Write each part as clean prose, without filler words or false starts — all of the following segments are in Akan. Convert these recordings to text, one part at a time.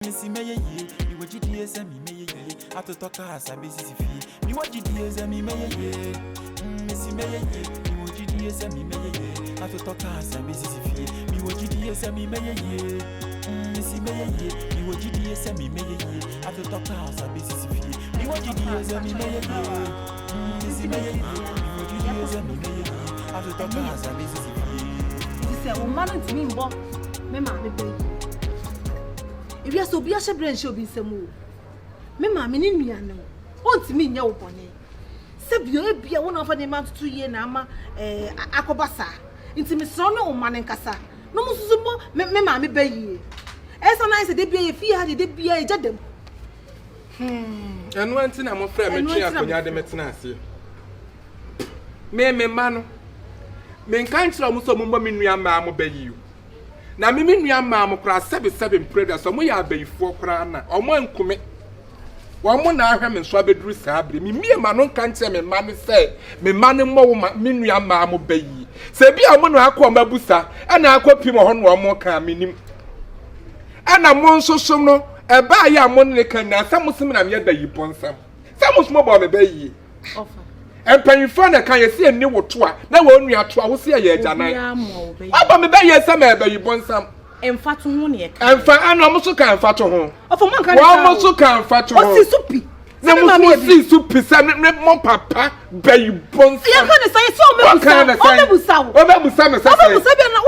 Missy May, you were GDS and me, may I to talk as a busy fee. You were GDS and me, may Missy May, you were GDS and me, may I to talk as a busy fee. You were GDS and me, may Missy May, you were GDS and me, may I to talk as a busy fee. You were GDS and me, may Missy May, you were GDS and me, may I to talk as a busy fee. This is a woman to me, but my mammy baby. If you are so be a brain show be some more. Me mammy in me, I know. Want me no bonnet. Sabio be a one of an amount 2 years nama, Akobasa. Into Miss Sono or Manancasa. No more, me mammy bay. As a nice day be a fee, had it be a jadam. And one thing I'm afraid of the Metanasi. Me, man. Men can't tell me some woman in your mamma bay you. Na mimi nua maamo kra 7 predators so mo ya bayifo kra na o mo ankume wo mo na ahwe me so abeduru saabre mi mie ma no kan tie me ma ne se me ma ne mo mi nua maamo bayi se bia mo no akọ mabusa ana akọpim ho no mo ka menim ana mo nsosom no e ba ya mo ne kan na samusim na me da yibonsam samusmo bo me bayi Offer. Empanyfo na kan yesi eni woto a na wo nua to a wo se ye agyanan aba me ba ye se ma ba yibonsam Emfa to ho ne e emfa ana mo so kan fa to ho Offer man kan wa mo so kan fa to ho o si supi na mo so si supi se ne mo papa ba yibonsam ya kan say so me busa o be busa me se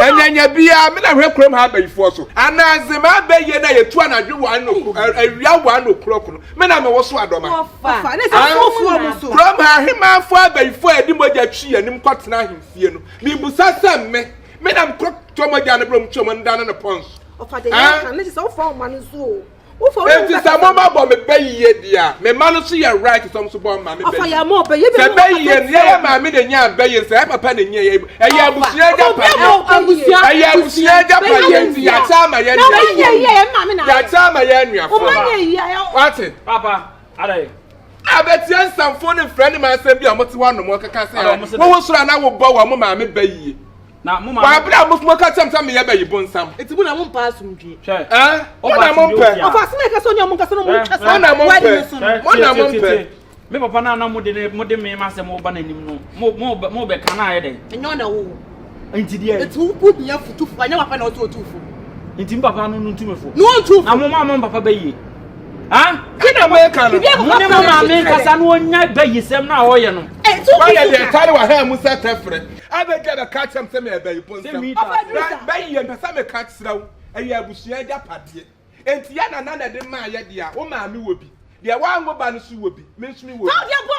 enya bia me na hwe krom ha ba yifo so anaze ma ba ye na ye tu anadwe wa no awia wa no krokro me na me wo so adoma Offer ne say so fu am so from ha hima fo abayifo edi moja twi anim kwatena ahemfie no mi busa sam me na mkroto moja na brom choma ndana na pons Offer de ya kan ne say so fu man so enti samoma bo me bayiye dia me ma no so ye right some so bo ma me bayiye Offer ya mo bayiye be bayiye ne ya ma me de nya bayiye se papa ne nya ye abusia ja pa abusia ja pa ye nti ya chama ye na ma me na ya chama ye nuafo what papa adai abetian samfo ne friend man say bia mo te wano mo kaka say wo sura na wo bo wa mo ma me bayiye na mo ma wa bra mo mo ka tam me ye bayi bonsam etibu na mo mpa asumdwe o na mo mpe Offer se na ka so nya mo ka so no mo twa o na mo mpe me papa na mo de me ma se mo ba na nim no mo be kana aye den enyo na wo enti dia etu ku bia futufu anya papa na otufu enti papa no ntumefo no otufu na mo papa bayi kina mo ka no mo ne mo ma me kasa no nya bayi sem na ho ye no why dey tell wa ha mu set tefre abega be catch am say me bayi bonsam bayi ye pesa me catch sraw ayi abusua ja pade enti ya na de ma ye dia wo ma me wo bi dia wa ngo ba no su wo bi me nsu mi wo fa dia bo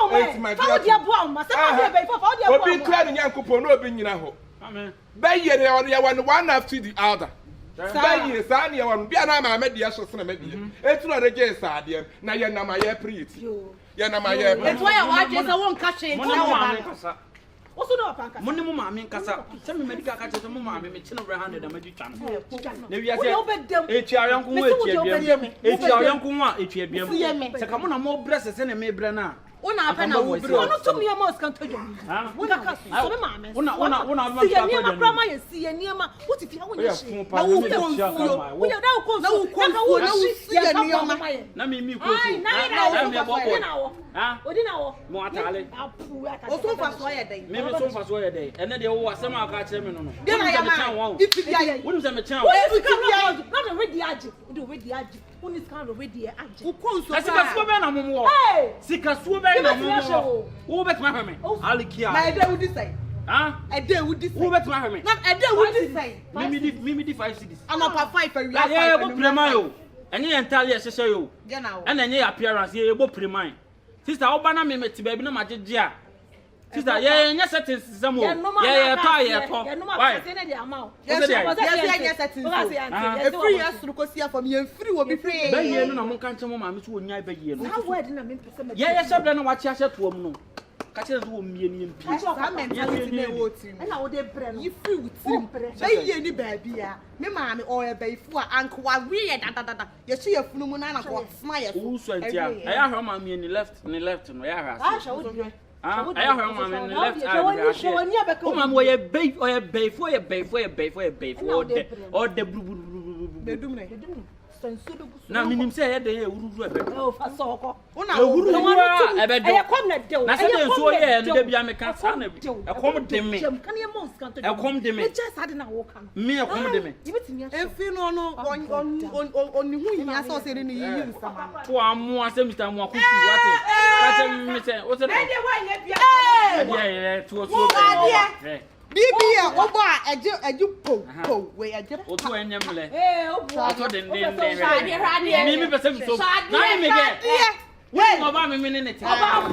o ma se ma dia bayi fa dia bo obi tua ni nyankopon no obi nyina ho amen bayi ye one after the other bayi sa na ye won bia na ma dia so se na ma dia etu na reje sa ade na ye na ma ye prieti ye na ma ye etu ya wa je se won ka che mo ne mo ma me kasa o so no panka mo ne mo ma me kasa se me medical ka che se mo ma me che no 100 ma di twa na wi ase etu ayanko wo etu ayanko wo a etu abiam se ka mo na mo brese se na me bre na una apena wo bre ono to me mo scan to jom una ka so me ma me una ma ka to jom prama ye si ye niema wo ti fia wo nya shi na wo konfuo wo ya da wo konfuo na wo si ye niema na mi ko so na odi na wo mo atale o so fa so ye dai me so fa so ye dai ene de wo asem aka kire me no no de na ya ma ifia wo se me chan wo ifia na de ready age wo de ready age wo ni scan ready age wo konso sika so be na mo mo sika so be na mo wo bet ma hwe me alikia na e dey would say e dey would say wo bet ma hwe me na e dey would say mimi di 5 cities anapa 5 for real yeah bo prema yo enye entirely sese yo je na wo ena enye appearance ye bo prema sister oba na me meti ba bi na majeje a sister ye nya settings zamo ye to why say na dey amount yes nya settings e free yes ko sia for me free wo be free ba ye no na mo kan che mo ma me so onya ba ye no na word na me pese me ye sebra na wachi ahye to am no ka che so wo mie ni mpi sa mentality na wo tiri na wo dey bre no you free with tiri ba ye ni ba bia me ma me o e ba ifu a anko wa we da ye chi ye funu mu na na ko sma ye so so antia e ya hwe ma me ni left no ya hwe sha wo dwe I have a man in the left eye. Oh, man, where you bait or a bay for a bay for a bay for a bay for all the blue. na minim say ye dey ewuru ebe oh fa so ko una ewuru ebe do e kom na de na say dey so ye no de bia me kan sa na bi e kom de me kan ye mo scan to e kom de me e just ade na wo kan me e kom de me efi no oni hu nya so se ni yi nsama to amu ase Mr. Mu akufu wate ka che me say o se e de wa ye bia e to Bibia obo a eju po we eje o to enyemle o to den mi pese so na me ge we oba me ne nete oba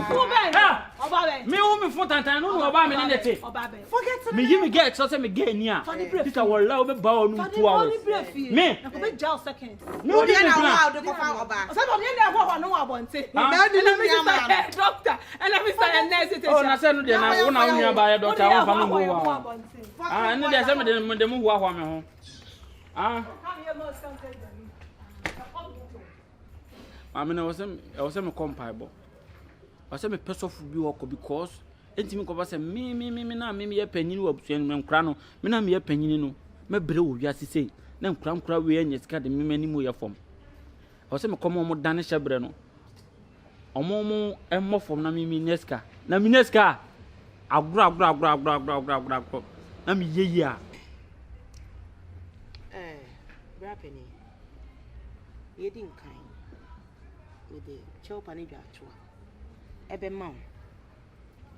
be me wo me fun tantan no oba me ne nete forget me yi me get so say me get ni a Peter walla obe ba onu 2 hours me na ko be jail seconds no dey na plan wa de ko fa oba so do me dey go no wa bonte na di ni ama doctor and let me say nurse oh na say no dey na wo na wo nua ba ye doctor wo fa no go wa no dey say me dey mu ho ahwa me ho Amina was a compaibo. I said, a person of Biwako because intimate covers a me, a penny of Shen Crano, Mina me a penny, me brew, yes, say, then cram crab we and yes, cat the many more form. I was a common Danish Breno. A momo and more from Naminesca. Naminesca. I'll grab. I'm ye. Rapini. You didn't kind. With the chopani jachua. Ebe mam.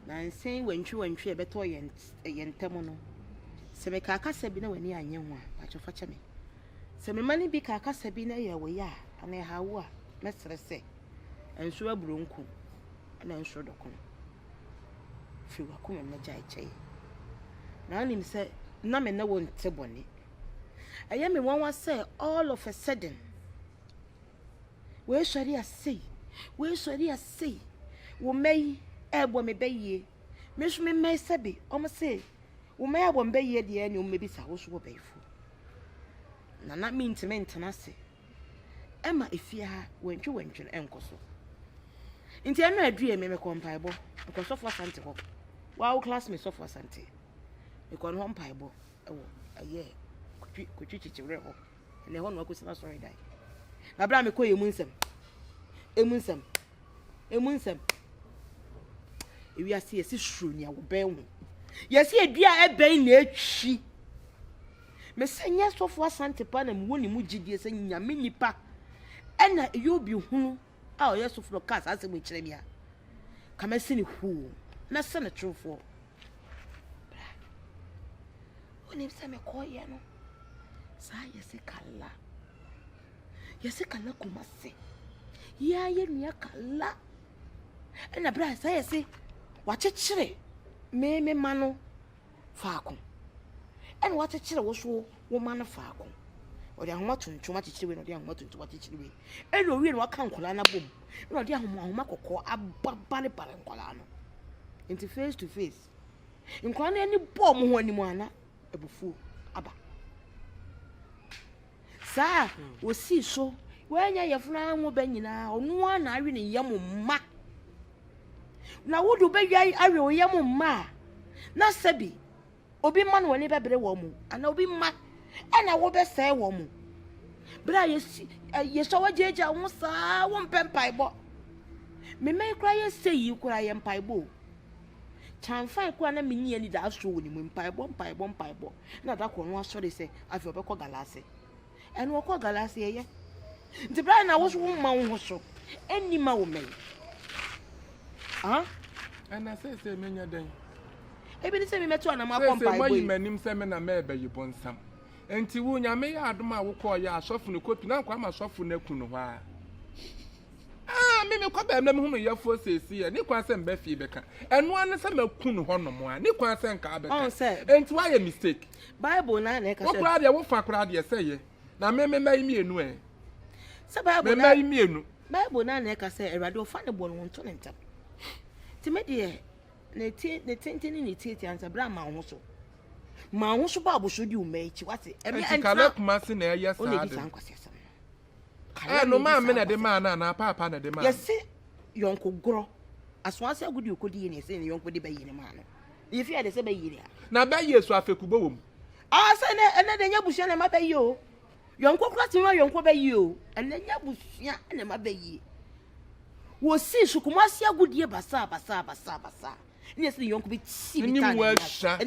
Na saying when you a better yen temono. Se me kaka sebina when ya nyewa, but your fatcher me. Se me money be kaka sebina ya we ya, and a hawa, mestre say, and sure brunku, and then sure docum. Few come and majai chay. Now him say, no man no one tebony. I am me one was say all of a sudden. Where shall I say? Where shall I say? We may ebo me be ye. Miss me may sabi, almost say. We may have one be ye the end, you may be so will be full. Now that means to maintain us. Emma, if you went to uncle so. In the end, I dream me comparable, because of what Santa. Wow, class me so for Santa. You can home piebo. Oh, a year. Could you teach a rebel? And the one who was not sorry die. Na bra me koye munsem ewi ase yesi huru nia wo ben hu yesi edua eben na etwi me senya sofo asante pa na mwoni mu gidie se nyame nipa ena eyobi hunu a o yeso flo cast ase mo kire bia kama se ni hu na se na trofo oni se me koye no sa yesi kala Kumasi. Ya ye nua kala. Ena bra sa yesi wachechire me mano faako. Ena wachechire wo so wo mano faako. Odi ahoma tuntum wachechire we no odi ahoma tuntum wachechire we. Ena owie no waka nkola na bom. Ena odi ahoma kokko ababale bare nkola no. Into face to face. Nkola na ni bom ho animu ana ebufu aba. Sa wo si so wanya yefuna ho ba nyina onu ana awe ne yam ma na wodu ba yai awe o yam ma na sabi obi ma no woni bebere wo mu ana obi ma ana wo be sai wo mu bra yeso wajeja ho sa wo mpempaibo me me kra ye sei kra ye mpaibo chanfai kwa na menyi ani da so woni mu mpaibo na da ko no asore se afi obekọ galase enu okọ galase ye nti bra na wo so ma wo so eni ma wo men ana se menya den ebe ni se me meto na ma pompa boy se manim se me na me be yibonsam enti wo nyame ya adom a wo kọ ya asofu ne kopi na kwa ma asofu na ku no ha me kwa ba me hu me yafo sesi ya ni kwa se mba fi beka enu ane se ma ku no honom a ni kwa se nka abeka enti why a mistake bible na ka se wo kra de wo fa kra de se ye na me mienu se bible na me mienu bible na ka se erade o fa ne bo no nto ne ntam ti me de ne tenteni ne tieti ansa bra ma ho so ba aboso di umechi wate emi kala Kumasi na ya sa ade no ma me na de ma na papa na de ma yesi yonko gro aswase agudi okodi ne se ne yonko de bayi ne ma no ye fi ade se bayi ne na bayi esu afekubo wom se ne de nya busia na ma bayi o Yonko class me yonko be yi o. Ene nya busua na ma be yi. Wo si so Kumasi agudie basa. Ni se yonko be ti bi tan. Ni wa sha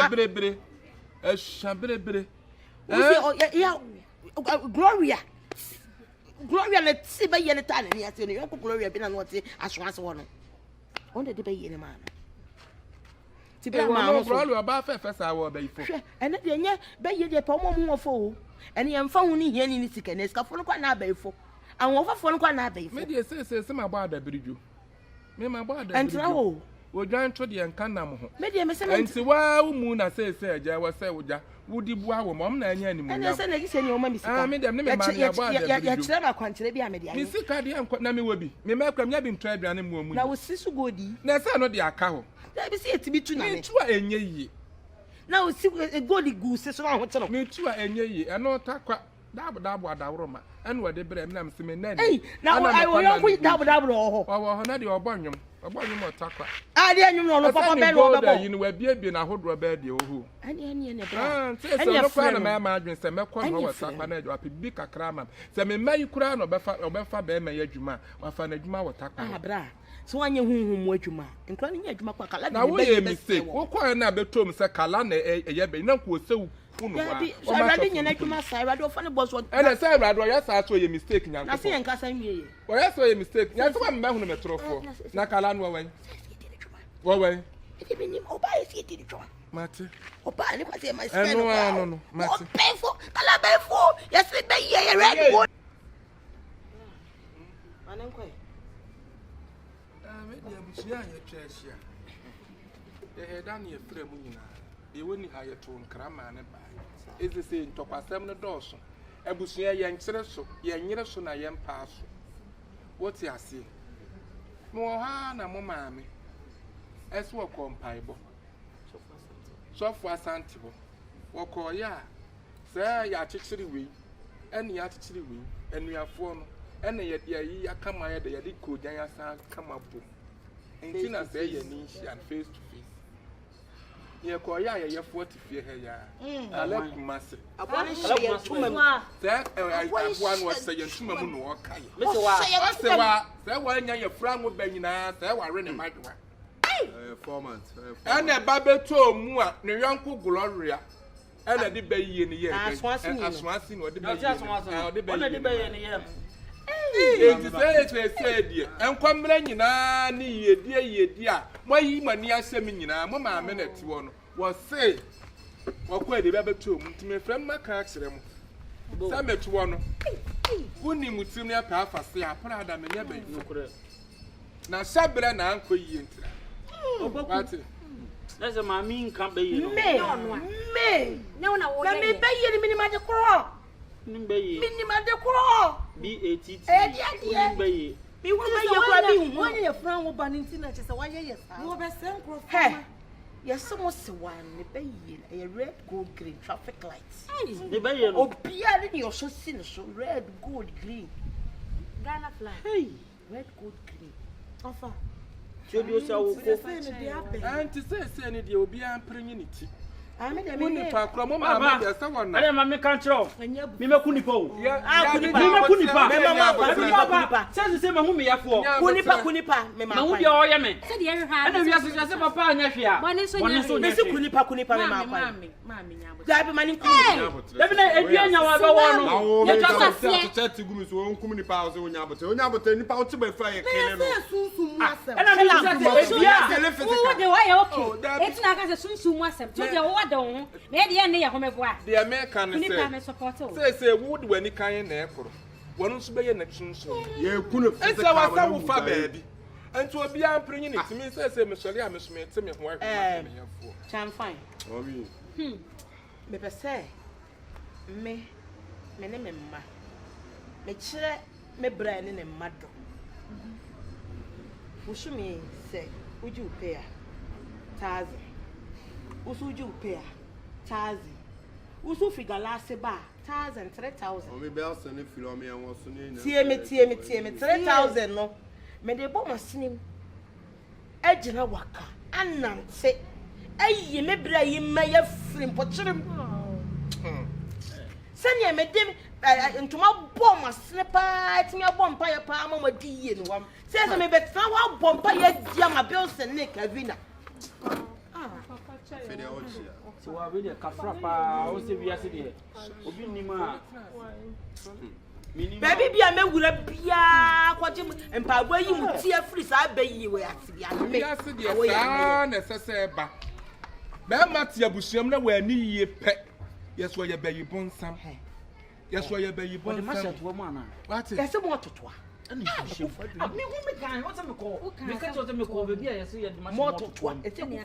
brebre. Shabre. Ya Gloria le ti be ye le tan ni ase ni yonko Gloria bi na no ti aswase wo no. On de be ye ni ma no. Ti be ma ho so. Gloria ba fe sa wo be ifo. Ene de nye be ye de pa mo mu ofo o. Ene ye mfa hu ni hia ni sika na sika fo no kwa na ba ifo. Awon fafo no kwa na ba ifo. Me de se ma ba da birijo. Me ma ba da birijo. Entra o. Wo dwan to de enka nam ho. Me de me se enti wa umu na se aja wa se woja. Wudi bu awo mo na anya ni mu. Ene se na gi se ni o ma mi sika. Me de me ma ya ba da birijo. Ya kire ma kwankyere bi a me de ayi. Mi sika de enko na me wobi. Me ma kwam nya bi ntra aduane mu omu. Na wo sisu godi. Na se no de aka ho. Da bi se etibi tu na me. Me tu a enye yi. Na wo si godi gu se so na ho teno. Me tu a enye yi. Eno takwa dabo adawroma. Ene wo de bre me na me se me na ni. Ei, na wo yonko dabo ho. Wo na de obonwom. Obonwom otakwa. Ade anyum no papa be no be bo. Yi ni wa bie na hodro be de ohu. Ane ne bra. Se no kwa na ma adwen se mekọ no wa takwa na adwa pe bi kakra ma. Se me mai kura no obefa be ma ya adwuma. Wa fa na adwuma wa takwa. Ah bra. So anye hunhum mu adwuma. Nkra ni adwuma kwa kala na wo ye mistake. Wo kwa na betom se kala na eye be na ko se unu wa. O ma de nyana adwuma sai rade o fa ne boss. Ene se rade o ya sa so ye mistake nyanko. Na se enka san wiye. O ya so ye mistake. Nya so ma hu no metrofo. Na kala no wan. Wo wan. E be ni o ba e se ti dwo. Mate. O ba ni kwa se ma spend. No. Mate. O pefo, kala befo. Yes be ye red go. Manan kwai. Me dia busia ya twahia. Dan ye frɛ mu nyina. E woni ha ye to nkra ma ne ba. Eze se ntokwasɛm ne dɔɔso. Abusua ye nkyere so, ye nyere so na ye mpa so. Woti ase. No ha na mo maame. Ese wo kompaibo. Sofo asante bo. Wo ko ya. Se ya chichiri wi. Ene ya chichiri wi. Enuafo no. Ene ye yi akama ye de ye de kojan ya san kama bo. Enti na say ye ni and face to face. Ye ko ya ye 40 fie he ya. Ale Kumasi. Abone she ye tuma. Say one was say ye tuma mu no kai. Me se wa. Say wa nya ye fra ngo ba nyina say wa re ne madwa. 4 months. Ene ba beto mu a ne yanko gloria. Ene de ba yie ne ye. Aswasi no de ba yie. De ba yie ne ye. Enti say die enkwamra nyina ne yedi a moyi mani asem nyina mo ma me na ti wo no wo say wo kwa de ba beto mu ntime frem maka akire mu sa metu wo no woni mutim ne pa afase a pra da me nya ba yi na sabra na anko yi ntira Opoku na se ma mi nkan be yi no me ne wona wo na me be yi ni minima de kro Nimbe minima de kro BATT nimbe yi mi wo be ye kra bi hu won ye fran wo ba ninti na chese wa ye ye sa wo be se nkro fa yes mo se wan ne be yi e red gold green traffic lights ne be yi no obia ne yo so si no so red gold green Ghana flag hey red gold green ofa Jodio sa wo ko anti say ne de obi an prenyi ne ti ame de me ni pa kro mo ma ma de sa wona ale ma me kan kro me kunipa o me kunipa me mama se ma hu me yafo kunipa me ma hu dia o ye me se de ye ha ana wi ase papa anya hwea woni so me se kunipa me ma kwa mami nyabo da be mani kunipa da be na edua nya wa be wo no ye twa se chat gumi so won kum nipa o se onya bote nipa o te ba fa ye kele no sunsun asem ana me se edua wo de wa ye okay etina ka se sunsun mu asem to de wo wa de wo me de ye ne ye homeboa de me kan se kunipa me support o se wo de wani kan na ekoro wono nso be ye na sunsun ye kunu ese wa sa wo fa baabi enti obi an prenyi ne timi se me sori a me so me te me ho wa me yafo chan fine obi me pe se me ne me mma me kire me bra ne mma do wusu me se uju pay a 1000 usu uju pay a 1000 usu figala se ba 1000 3000 obi Bilson ne filo me en wo so ne tie me 3000 no me de bo masinim agina waka anante ayi me bra yi ma ya frim pochirem sani me dem ntoma bomb a snapper ti me bomb pa ya pa mama di ye no wam say me betra wa bomb pa ya dia ma Bilson ne Kavina so wa we dey kafra pa o se bia se dey obi nima baby bia me wura bia kwaje mpaabo yi mu tie free sa bayi we atibia me ya se dey sa na sese ba ba mate abusuam na wa ani yie pe yeso ye bayi bonsam yeso ye bayi bonsam the market wo ma na what yes mo totoa ani hye me hu me kan what me call me ka to me call baby ya se ye the market mo totoa ete ko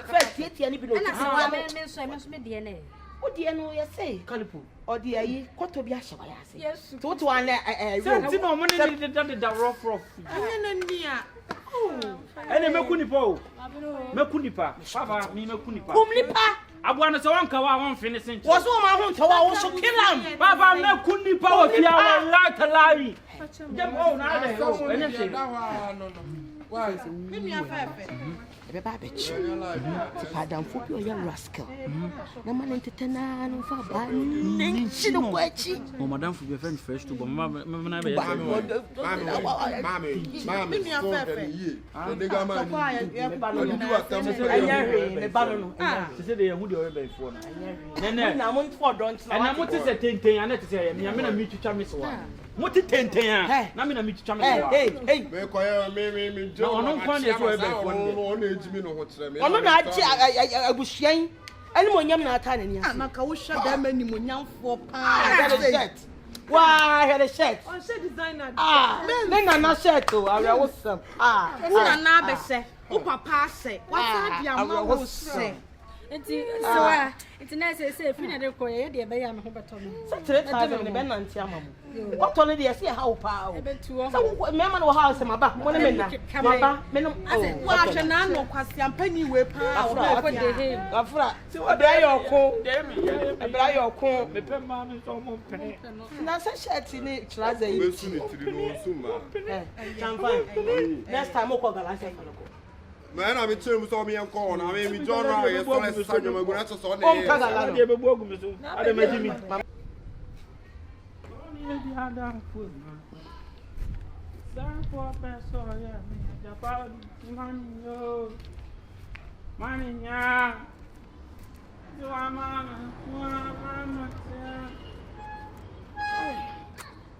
fa first tie ni bi no ana se wa me so me de ne o de no ye say kalipo o de ayi koto bi ahye wa ya se yes to an se no mo ne de rough anya na ni a ene meku nipa o meku nipa papa mi meku nipa kum nipa abua no se won ka wa won finishing wo so ma ho ntawa wo so kilam papa meku nipa o fia wa la kalari dem o na de o ene se no why me nua fefe ebe ba be chi ti padam fo bi o ya rascal na man entetena no fa ba ni chi no kwachi o madam fu be friend fresh to but mama na be mami me nua fefe nigga man kwa ya ba no me ba no se de hu de o be fo na ne na mo fo don ti na mo ti se tenten ana ti se me na mi twitwa me so wa mo ti tenten a na me na mi twitwa me so wa hey me koye me no ono kwan de so e be fo no no ejimi no ho kire me ono na achi abusuan ani mo nyam na ata na ni na ka wo hwa da ma ni mo nyamfo pa wa here shirt on say designer me na shirt o awe wo sam una na be se o papa se wa sa dia ma wo se enti so a enti na se fi na de ko ye de be ya me ho beto no sa 3000 ne be nanti amamu what on dey see how pa o ebe tuo so me man no house ma ba mo ne me na ma ba me no wa hwe na no kwase ampani we pa o afra ko de he afra ebra yoko ebra yoko me pe ma me so mo pene na sa shirt ni trouser yi we su ni tiri no su ma champagne next time ko galase fa no ko man na me tiri mu so me enko na me John ra ye so le sa nyama gu na so so o ka gala no de be bogu me so ade ma jimi di ada fu san po peso ya me japa mani nya yo mama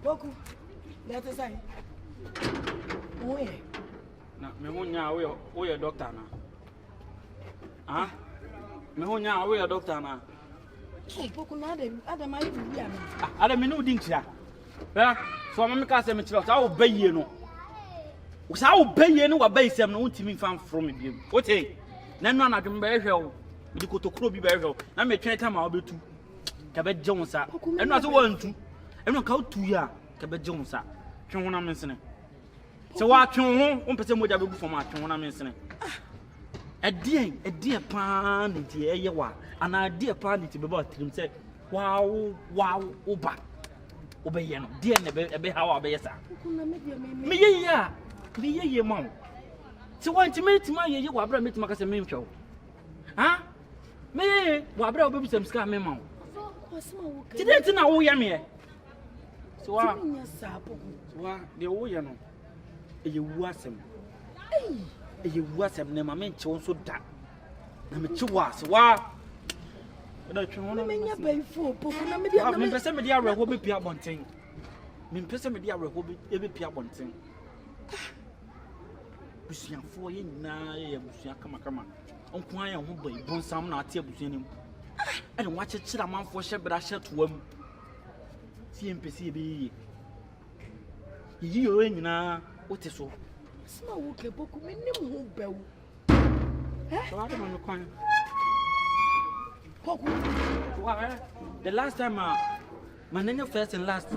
Opoku let us say oye na me ho nya wo ye doctor na ah me ho nya wo ye doctor na Opoku na ada mai bi ya na ada me no din kira ba so mama ka se me kira sa wo bayie no sa wo bayie no wa bayisem no untimi fan from me biem o te na no anadwom ba ehwe wo me di kotokro bi ba ehwe wo na me twen time a obetu ka be je wo sa eno aso wo ntu eno ka otu ya ka be je wo sa twen ho na me nsene se wa twen ho o mpese moja be gu fom a twen ho na me nsene edie pa ni ti eye wa ana die pa ni ti be ba trim se wow oba obeye no die ne be hawa be yesa me ye ya me ye ma ti wan ti me ti ma ye wa bra me ti ma ka se me ntwo ha me ye wa bra obebu sem ska me ma ti de ti na wo ye me so wa de wo ye no eye wu asem eye wu asem ne ma me nche won so da na me chi wa se wa da twen won me nya bai fo Opoku na me dia me pese me dia reho be pia bonten me pese me dia reho be pia bonten busuan fo ye nyina ye busuan kama onkwan ye ho bai bonsam na ate busuan nim ene wa chechira manfo hye bra hye toam tie mpese ye be yi yo nyina wote so sma wo ke Opoku me nim ho bawo so I don't know kwan Opoku the last time my name first and last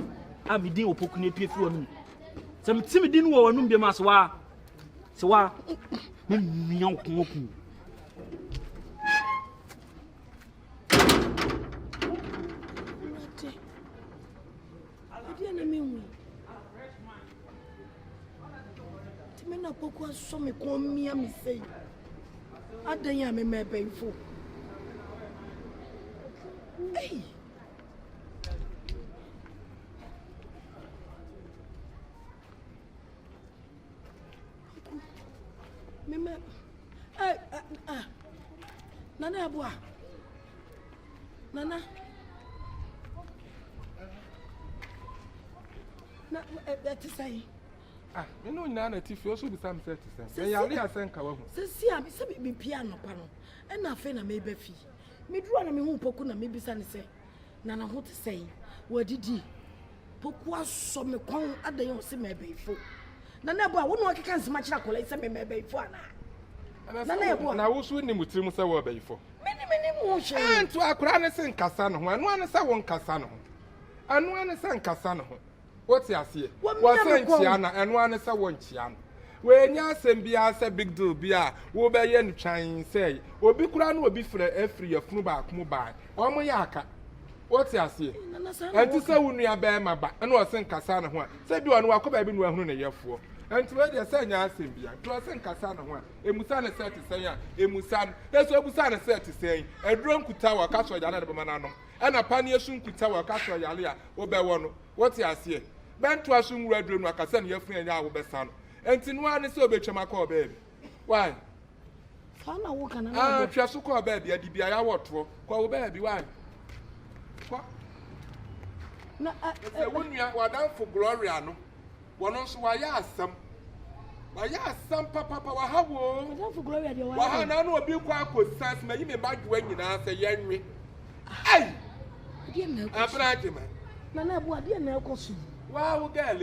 I'm din Opoku na pie fi wonu some timi din wo wonu bi ma so wa me mian ko dia na me hu ti me na Opoku aso me ko mia me sei adan ya me me bai fo hey me Nana Yeboah. Nana. Na that is say. Me no na tifi o so bi sam set say. Me yare asen ka wa hu. Se am se bi piano pa no. E na fe na me ba fi. Me duru na me hu poku na me bisa ne se. Nana ho te say. Wa didi. Poku aso me kon adan o se me ba ifo. Nana Yeboah wo no akeka nsema kira kola se me ba ifo ana. Nana Yeboah. Na wo so ni mutirim se wo ba ifo. Me mo hwe. Antu akura ne se nkasa no ho. Anu ane se wo nkasa no ho. Anu ane se nkasa no ho. What's your say? What's Chiana and one is a one chian. When you send be as a big deal, be a will be yen trying say, or be crown will be for every of Muba, Mubai, or Moyaka. What's your say? And to say when you are bear my back, and was sent Cassana one. Said you are walk up every 1 year for. And to where you say, I send be a send Cassana one. A Musana said to say, a Musan, that's what Musana said to say, a drunk could tower castle another banana, and a panier soon could tower castle yalia, or by one. What's your say? Ben to assume red room like I send your friend out with son. And in one is so bitch, my call baby. Why? Fana walk and just call baby, a DBI what for? Call baby, why? What? When you are down for Gloriano, one also why ask some. Why ask some papa, how will for Gloria? Why, I know a big quack with sense, may you be back when you answer Henry. Hey! I'm Bragman. Nana Yeboah, dear Menko. Wow, girl.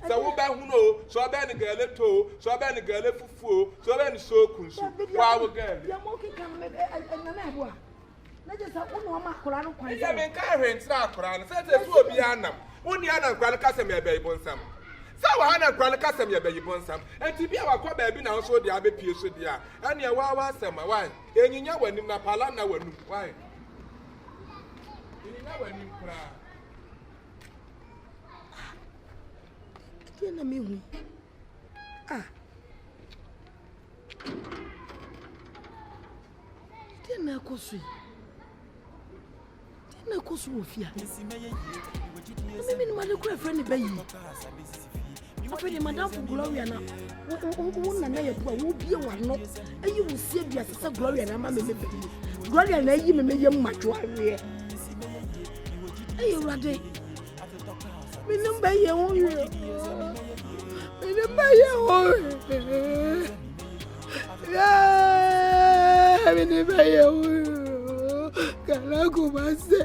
So we ban who so I ban the girl at all, so I ban the girl for fool, so I ban the so cool. Wow, girl. You're walking Nana Yeboah. Let us have one more Corano. I mean, Karen, Sakran, said it will be Anna. Only Anna Grand Casimir baby on some. So Anna Grand Casimir baby on some, and to be our crab baby now, so the Abbey Pierce, dear. And your wow, summer, why? And you know when in Napalana, why? You know when you cry. Na me hu na kosu ofia me ni made kura friend bayi afeni madam for Gloria na wo na Yeboah wo bie wano ayi wo sie bia se Gloria na ma me Gloria na ayi me yem matwo awe ayi urade me number ye ho ye Kumasi.